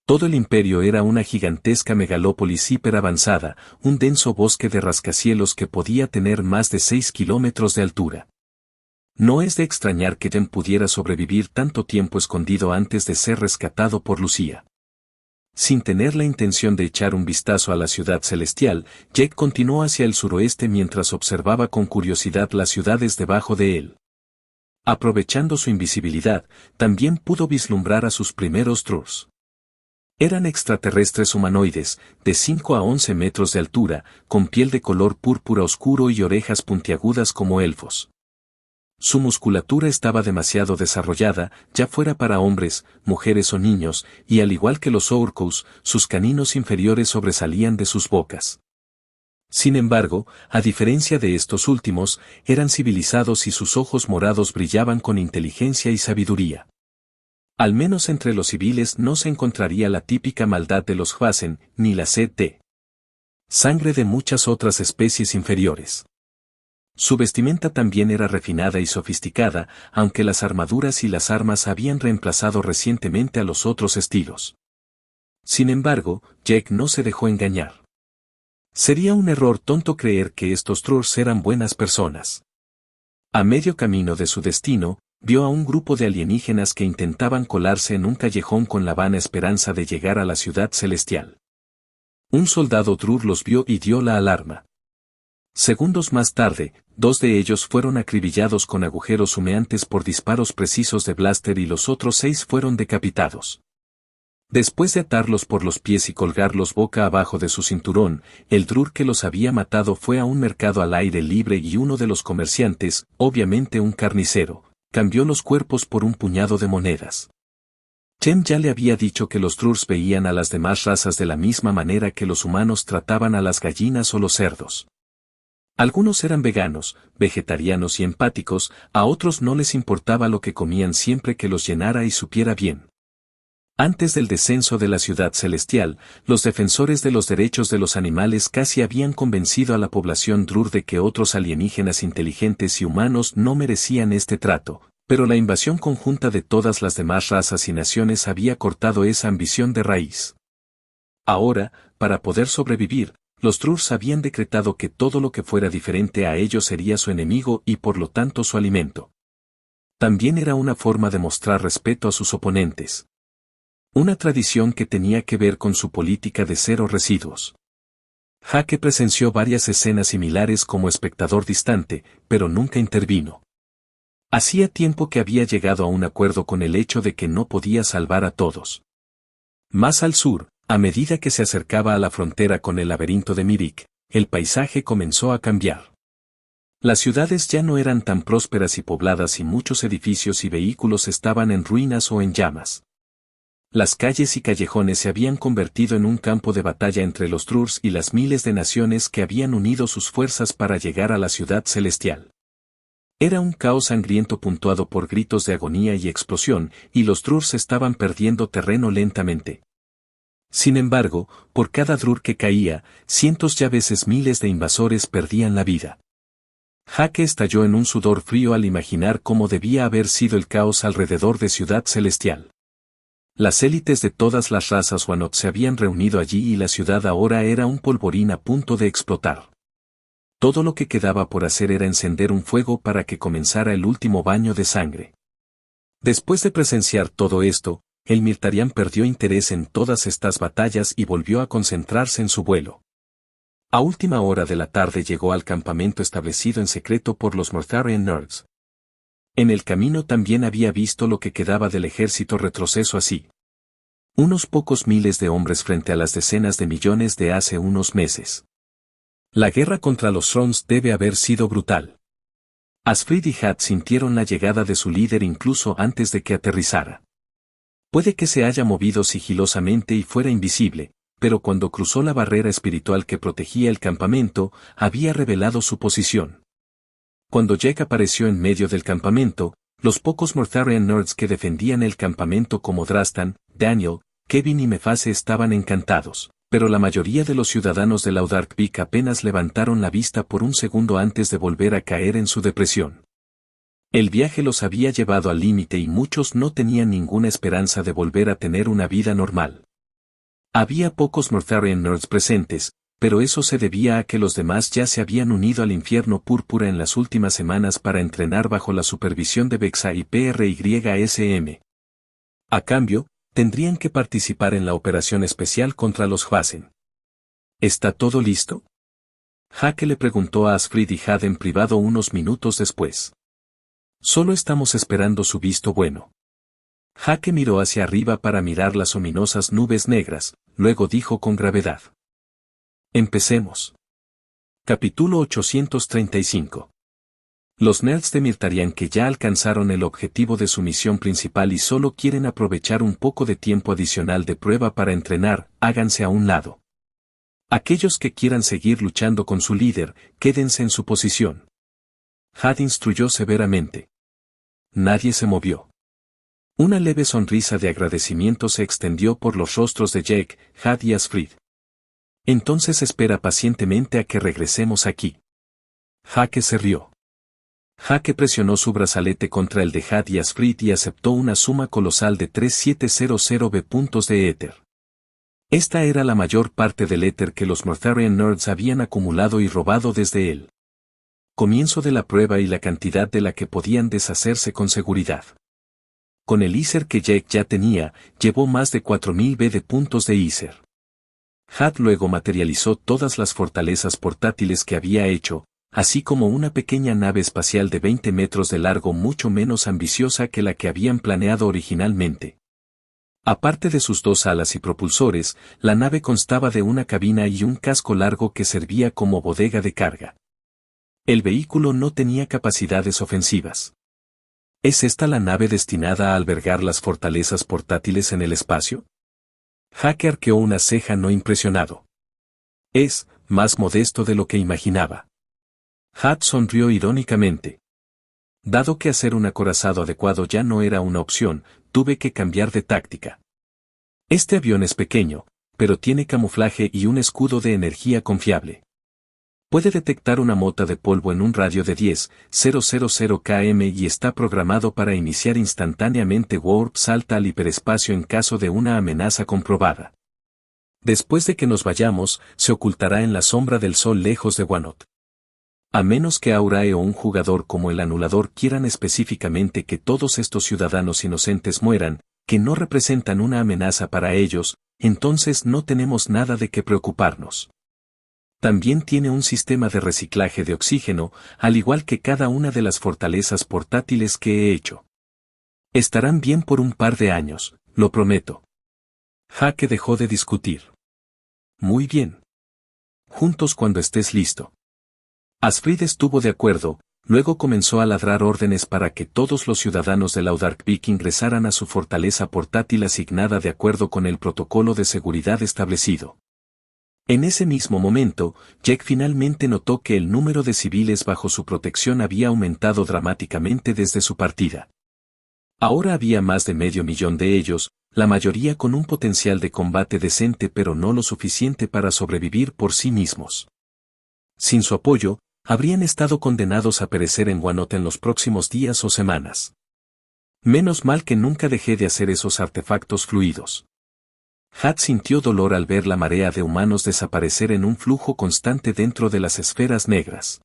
Todo el imperio era una gigantesca megalópolis hiperavanzada, un denso bosque de rascacielos que podía tener más de 6 kilómetros de altura. No es de extrañar que Jen pudiera sobrevivir tanto tiempo escondido antes de ser rescatado por Lucía. Sin tener la intención de echar un vistazo a la ciudad celestial, Jake continuó hacia el suroeste mientras observaba con curiosidad las ciudades debajo de él. Aprovechando su invisibilidad, también pudo vislumbrar a sus primeros Drurs. Eran extraterrestres humanoides, de 5 a 11 metros de altura, con piel de color púrpura oscuro y orejas puntiagudas como elfos. Su musculatura estaba demasiado desarrollada, ya fuera para hombres, mujeres o niños, y al igual que los Orcos, sus caninos inferiores sobresalían de sus bocas. Sin embargo, a diferencia de estos últimos, eran civilizados y sus ojos morados brillaban con inteligencia y sabiduría. Al menos entre los civiles no se encontraría la típica maldad de los Hvasen, ni la sed de sangre de muchas otras especies inferiores. Su vestimenta también era refinada y sofisticada, aunque las armaduras y las armas habían reemplazado recientemente a los otros estilos. Sin embargo, Jake no se dejó engañar. Sería un error tonto creer que estos Drurs eran buenas personas. A medio camino de su destino, vio a un grupo de alienígenas que intentaban colarse en un callejón con la vana esperanza de llegar a la ciudad celestial. Un soldado Drur los vio y dio la alarma. Segundos más tarde, 2 de ellos fueron acribillados con agujeros humeantes por disparos precisos de blaster y los otros 6 fueron decapitados. Después de atarlos por los pies y colgarlos boca abajo de su cinturón, el Drur que los había matado fue a un mercado al aire libre y uno de los comerciantes, obviamente un carnicero, cambió los cuerpos por un puñado de monedas. Chem ya le había dicho que los Drurs veían a las demás razas de la misma manera que los humanos trataban a las gallinas o los cerdos. Algunos eran veganos, vegetarianos y empáticos, a otros no les importaba lo que comían siempre que los llenara y supiera bien. Antes del descenso de la ciudad celestial, los defensores de los derechos de los animales casi habían convencido a la población Drur de que otros alienígenas inteligentes y humanos no merecían este trato, pero la invasión conjunta de todas las demás razas y naciones había cortado esa ambición de raíz. Ahora, para poder sobrevivir, Los Trurs habían decretado que todo lo que fuera diferente a ellos sería su enemigo y por lo tanto su alimento. También era una forma de mostrar respeto a sus oponentes. Una tradición que tenía que ver con su política de cero residuos. Jake presenció varias escenas similares como espectador distante, pero nunca intervino. Hacía tiempo que había llegado a un acuerdo con el hecho de que no podía salvar a todos. Más al sur, a medida que se acercaba a la frontera con el laberinto de Mirik, el paisaje comenzó a cambiar. Las ciudades ya no eran tan prósperas y pobladas y muchos edificios y vehículos estaban en ruinas o en llamas. Las calles y callejones se habían convertido en un campo de batalla entre los Trurs y las miles de naciones que habían unido sus fuerzas para llegar a la ciudad celestial. Era un caos sangriento puntuado por gritos de agonía y explosión, y los Trurs estaban perdiendo terreno lentamente. Sin embargo, por cada Drur que caía, cientos y a veces miles de invasores perdían la vida. Jake estalló en un sudor frío al imaginar cómo debía haber sido el caos alrededor de Ciudad Celestial. Las élites de todas las razas Wannot se habían reunido allí y la ciudad ahora era un polvorín a punto de explotar. Todo lo que quedaba por hacer era encender un fuego para que comenzara el último baño de sangre. Después de presenciar todo esto, el Mirtarian perdió interés en todas estas batallas y volvió a concentrarse en su vuelo. A última hora de la tarde llegó al campamento establecido en secreto por los Mortharian Nerds. En el camino también había visto lo que quedaba del ejército retroceso así. Unos pocos miles de hombres frente a las decenas de millones de hace unos meses. La guerra contra los Thrones debe haber sido brutal. Asfrid y Had sintieron la llegada de su líder incluso antes de que aterrizara. Puede que se haya movido sigilosamente y fuera invisible, pero cuando cruzó la barrera espiritual que protegía el campamento, había revelado su posición. Cuando Jake apareció en medio del campamento, los pocos Mortharian Nerds que defendían el campamento como Drastan, Daniel, Kevin y Mefase estaban encantados, pero la mayoría de los ciudadanos de Laudarkvik apenas levantaron la vista por un segundo antes de volver a caer en su depresión. El viaje los había llevado al límite y muchos no tenían ninguna esperanza de volver a tener una vida normal. Había pocos Mortharian Nerds presentes, pero eso se debía a que los demás ya se habían unido al infierno púrpura en las últimas semanas para entrenar bajo la supervisión de Vexa y PRYSM. A cambio, tendrían que participar en la operación especial contra los Hvasen. ¿Está todo listo? Jake le preguntó a Asfrid y Had en privado unos minutos después. Solo estamos esperando su visto bueno. Jake miró hacia arriba para mirar las ominosas nubes negras, luego dijo con gravedad. Empecemos. Capítulo 835. Los nerds de Mirtarian que ya alcanzaron el objetivo de su misión principal y solo quieren aprovechar un poco de tiempo adicional de prueba para entrenar, háganse a un lado. Aquellos que quieran seguir luchando con su líder, quédense en su posición. Had instruyó severamente. Nadie se movió. Una leve sonrisa de agradecimiento se extendió por los rostros de Jake, Had y Asfrid. Entonces espera pacientemente a que regresemos aquí. Jake se rió. Jake presionó su brazalete contra el de Had y Asfrid y aceptó una suma colosal de 3700 puntos de éter. Esta era la mayor parte del éter que los Mortharian Nerds habían acumulado y robado desde él. Comienzo de la prueba y la cantidad de la que podían deshacerse con seguridad. Con el Iser que Jake ya tenía, llevó más de 4000 B de puntos de Iser. Had luego materializó todas las fortalezas portátiles que había hecho, así como una pequeña nave espacial de 20 metros de largo mucho menos ambiciosa que la que habían planeado originalmente. Aparte de sus 2 alas y propulsores, la nave constaba de una cabina y un casco largo que servía como bodega de carga. El vehículo no tenía capacidades ofensivas. ¿Es esta la nave destinada a albergar las fortalezas portátiles en el espacio? Jake arqueó una ceja no impresionado. Es más modesto de lo que imaginaba. Had sonrió irónicamente. Dado que hacer un acorazado adecuado ya no era una opción, tuve que cambiar de táctica. Este avión es pequeño, pero tiene camuflaje y un escudo de energía confiable. Puede detectar una mota de polvo en un radio de 10,000 km y está programado para iniciar instantáneamente warp salta al hiperespacio en caso de una amenaza comprobada. Después de que nos vayamos, se ocultará en la sombra del sol lejos de Wanoth. A menos que Aurae o un jugador como el Anulador quieran específicamente que todos estos ciudadanos inocentes mueran, que no representan una amenaza para ellos, entonces no tenemos nada de qué preocuparnos. También tiene un sistema de reciclaje de oxígeno, al igual que cada una de las fortalezas portátiles que he hecho. Estarán bien por un par de años, lo prometo. Hake dejó de discutir. Muy bien. Juntos cuando estés listo. Asfrid estuvo de acuerdo, luego comenzó a ladrar órdenes para que todos los ciudadanos de Laudarkvik ingresaran a su fortaleza portátil asignada de acuerdo con el protocolo de seguridad establecido. En ese mismo momento, Jack finalmente notó que el número de civiles bajo su protección había aumentado dramáticamente desde su partida. Ahora había más de 500.000 de ellos, la mayoría con un potencial de combate decente pero no lo suficiente para sobrevivir por sí mismos. Sin su apoyo, habrían estado condenados a perecer en Wanoth en los próximos días o semanas. Menos mal que nunca dejé de hacer esos artefactos fluidos. Hat sintió dolor al ver la marea de humanos desaparecer en un flujo constante dentro de las esferas negras.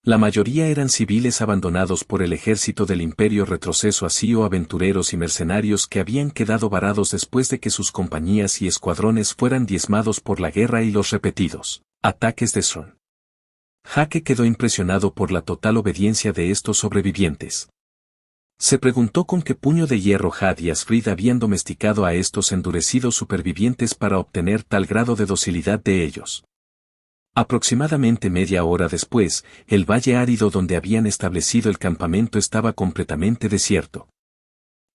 La mayoría eran civiles abandonados por el ejército del Imperio retroceso así o aventureros y mercenarios que habían quedado varados después de que sus compañías y escuadrones fueran diezmados por la guerra y los repetidos ataques de Thrawn. Hake quedó impresionado por la total obediencia de estos sobrevivientes. Se preguntó con qué puño de hierro Had y Asfrid habían domesticado a estos endurecidos supervivientes para obtener tal grado de docilidad de ellos. Aproximadamente media hora después, el valle árido donde habían establecido el campamento estaba completamente desierto.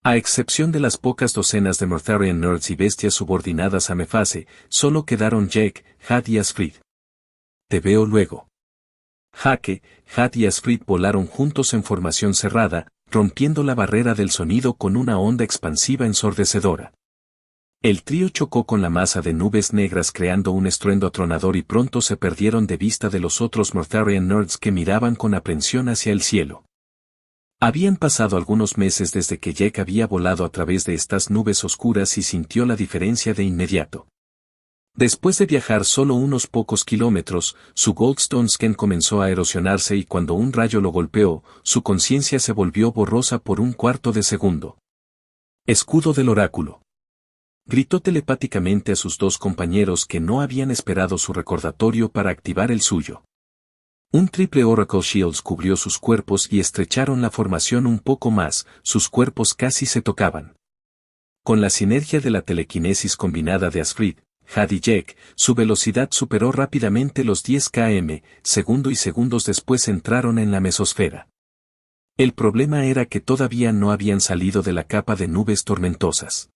A excepción de las pocas docenas de Mortharian nerds y bestias subordinadas a Mefase, solo quedaron Jack, Had y Asfrid. Te veo luego. Hake, Had y Asfrid volaron juntos en formación cerrada, rompiendo la barrera del sonido con una onda expansiva ensordecedora. El trío chocó con la masa de nubes negras creando un estruendo atronador y pronto se perdieron de vista de los otros Mortharian nerds que miraban con aprensión hacia el cielo. Habían pasado algunos meses desde que Jack había volado a través de estas nubes oscuras y sintió la diferencia de inmediato. Después de viajar solo unos pocos kilómetros, su Goldstone Skin comenzó a erosionarse y cuando un rayo lo golpeó, su conciencia se volvió borrosa por un cuarto de segundo. Escudo del oráculo. Gritó telepáticamente a sus dos compañeros que no habían esperado su recordatorio para activar el suyo. Un triple Oracle Shields cubrió sus cuerpos y estrecharon la formación un poco más, sus cuerpos casi se tocaban. Con la sinergia de la telequinesis combinada de Asfrid, Had y Jack, su velocidad superó rápidamente los 10 km, segundo y segundos después entraron en la mesosfera. El problema era que todavía no habían salido de la capa de nubes tormentosas.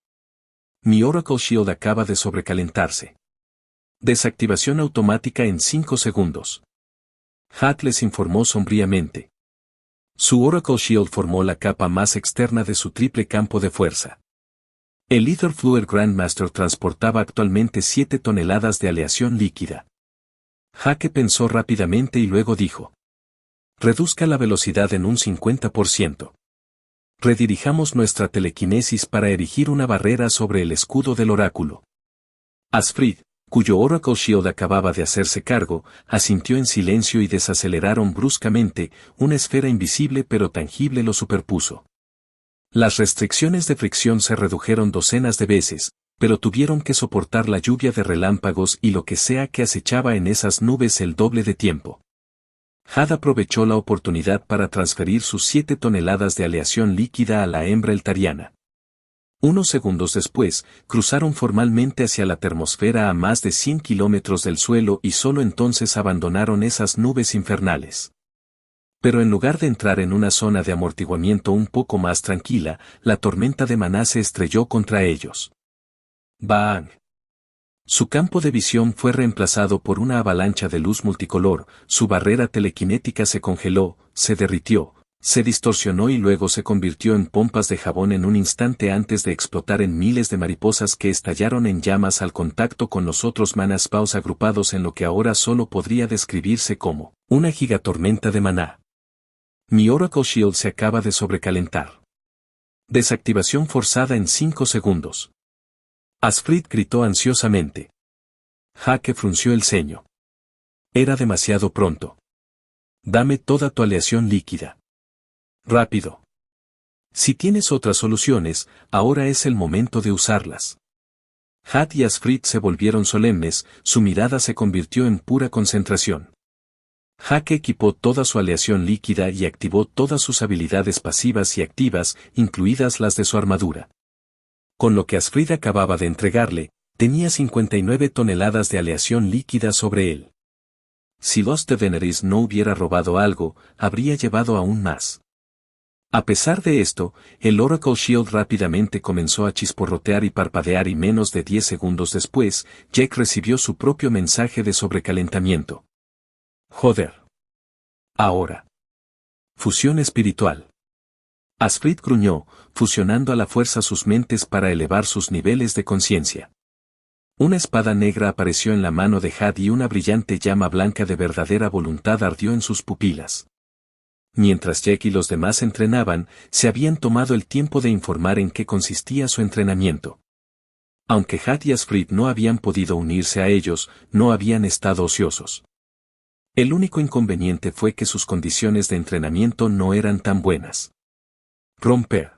Mi Oracle Shield acaba de sobrecalentarse. Desactivación automática en 5 segundos. Had les informó sombríamente. Su Oracle Shield formó la capa más externa de su triple campo de fuerza. El Etherfluer Grandmaster transportaba actualmente 7 toneladas de aleación líquida. Hake pensó rápidamente y luego dijo. Reduzca la velocidad en un 50%. Redirijamos nuestra telequinesis para erigir una barrera sobre el escudo del oráculo. Asfrid, cuyo Oracle Shield acababa de hacerse cargo, asintió en silencio y desaceleraron bruscamente, una esfera invisible pero tangible lo superpuso. Las restricciones de fricción se redujeron docenas de veces, pero tuvieron que soportar la lluvia de relámpagos y lo que sea que acechaba en esas nubes el doble de tiempo. Had aprovechó la oportunidad para transferir sus 7 toneladas de aleación líquida a la hembra eltariana. Unos segundos después, cruzaron formalmente hacia la termosfera a más de 100 kilómetros del suelo y solo entonces abandonaron esas nubes infernales. Pero en lugar de entrar en una zona de amortiguamiento un poco más tranquila, la tormenta de maná se estrelló contra ellos. ¡Bang! Su campo de visión fue reemplazado por una avalancha de luz multicolor, su barrera telequinética se congeló, se derritió, se distorsionó y luego se convirtió en pompas de jabón en un instante antes de explotar en miles de mariposas que estallaron en llamas al contacto con los otros manaspaus agrupados en lo que ahora solo podría describirse como una gigatormenta de maná. Mi Oracle Shield se acaba de sobrecalentar. Desactivación forzada en 5 segundos. Asfrid gritó ansiosamente. Jake frunció el ceño. Era demasiado pronto. Dame toda tu aleación líquida. Rápido. Si tienes otras soluciones, ahora es el momento de usarlas. Had y Asfrit se volvieron solemnes, su mirada se convirtió en pura concentración. Jake equipó toda su aleación líquida y activó todas sus habilidades pasivas y activas, incluidas las de su armadura. Con lo que Asfrit acababa de entregarle, tenía 59 toneladas de aleación líquida sobre él. Si Lost de Veneris no hubiera robado algo, habría llevado aún más. A pesar de esto, el Oracle Shield rápidamente comenzó a chisporrotear y parpadear y menos de 10 segundos después, Jack recibió su propio mensaje de sobrecalentamiento. Joder. Ahora. Fusión espiritual. Asfrit gruñó, fusionando a la fuerza sus mentes para elevar sus niveles de conciencia. Una espada negra apareció en la mano de Had y una brillante llama blanca de verdadera voluntad ardió en sus pupilas. Mientras Jack y los demás entrenaban, se habían tomado el tiempo de informar en qué consistía su entrenamiento. Aunque Had y Asfrit no habían podido unirse a ellos, no habían estado ociosos. El único inconveniente fue que sus condiciones de entrenamiento no eran tan buenas. Romper.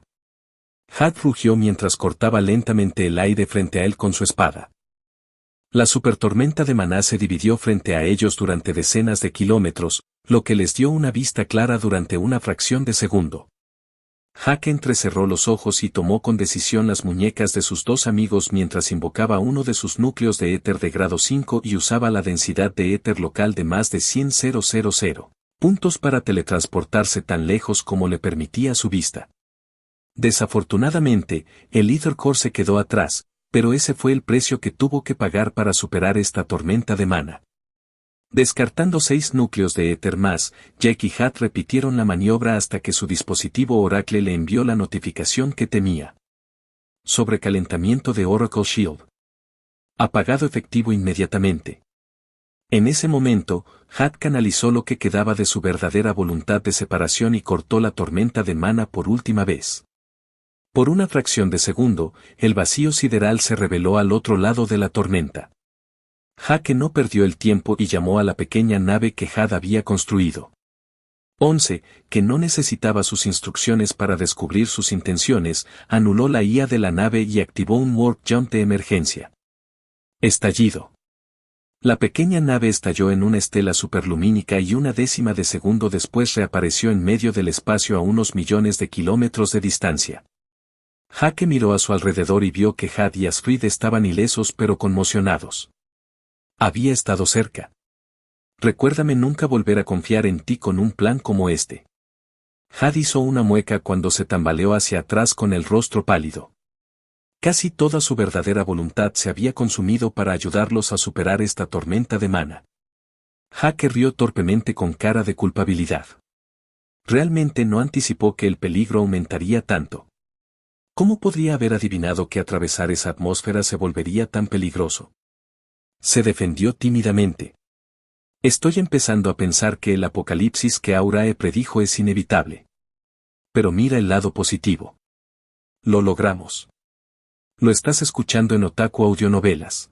Had rugió mientras cortaba lentamente el aire frente a él con su espada. La supertormenta de maná se dividió frente a ellos durante decenas de kilómetros, lo que les dio una vista clara durante una fracción de segundo. Jake entrecerró los ojos y tomó con decisión las muñecas de sus dos amigos mientras invocaba uno de sus núcleos de éter de grado 5 y usaba la densidad de éter local de más de 100,000 puntos para teletransportarse tan lejos como le permitía su vista. Desafortunadamente, el Ether Core se quedó atrás, pero ese fue el precio que tuvo que pagar para superar esta tormenta de mana. Descartando 6 núcleos de éter más, Jack y Had repitieron la maniobra hasta que su dispositivo Oracle le envió la notificación que temía. Sobrecalentamiento de Oracle Shield. Apagado efectivo inmediatamente. En ese momento, Had canalizó lo que quedaba de su verdadera voluntad de separación y cortó la tormenta de mana por última vez. Por una fracción de segundo, el vacío sideral se reveló al otro lado de la tormenta. Jake no perdió el tiempo y llamó a la pequeña nave que Had había construido. 11, que no necesitaba sus instrucciones para descubrir sus intenciones, anuló la IA de la nave y activó un warp jump de emergencia. Estallido. La pequeña nave estalló en una estela superlumínica y una décima de segundo después reapareció en medio del espacio a unos millones de kilómetros de distancia. Jake miró a su alrededor y vio que Had y Asfrit estaban ilesos pero conmocionados. Había estado cerca. Recuérdame nunca volver a confiar en ti con un plan como este. Had hizo una mueca cuando se tambaleó hacia atrás con el rostro pálido. Casi toda su verdadera voluntad se había consumido para ayudarlos a superar esta tormenta de mana. Jake rió torpemente con cara de culpabilidad. Realmente no anticipó que el peligro aumentaría tanto. ¿Cómo podría haber adivinado que atravesar esa atmósfera se volvería tan peligroso? Se defendió tímidamente. Estoy empezando a pensar que el apocalipsis que Aurae predijo es inevitable. Pero mira el lado positivo. Lo logramos. Lo estás escuchando en Otaku Audionovelas.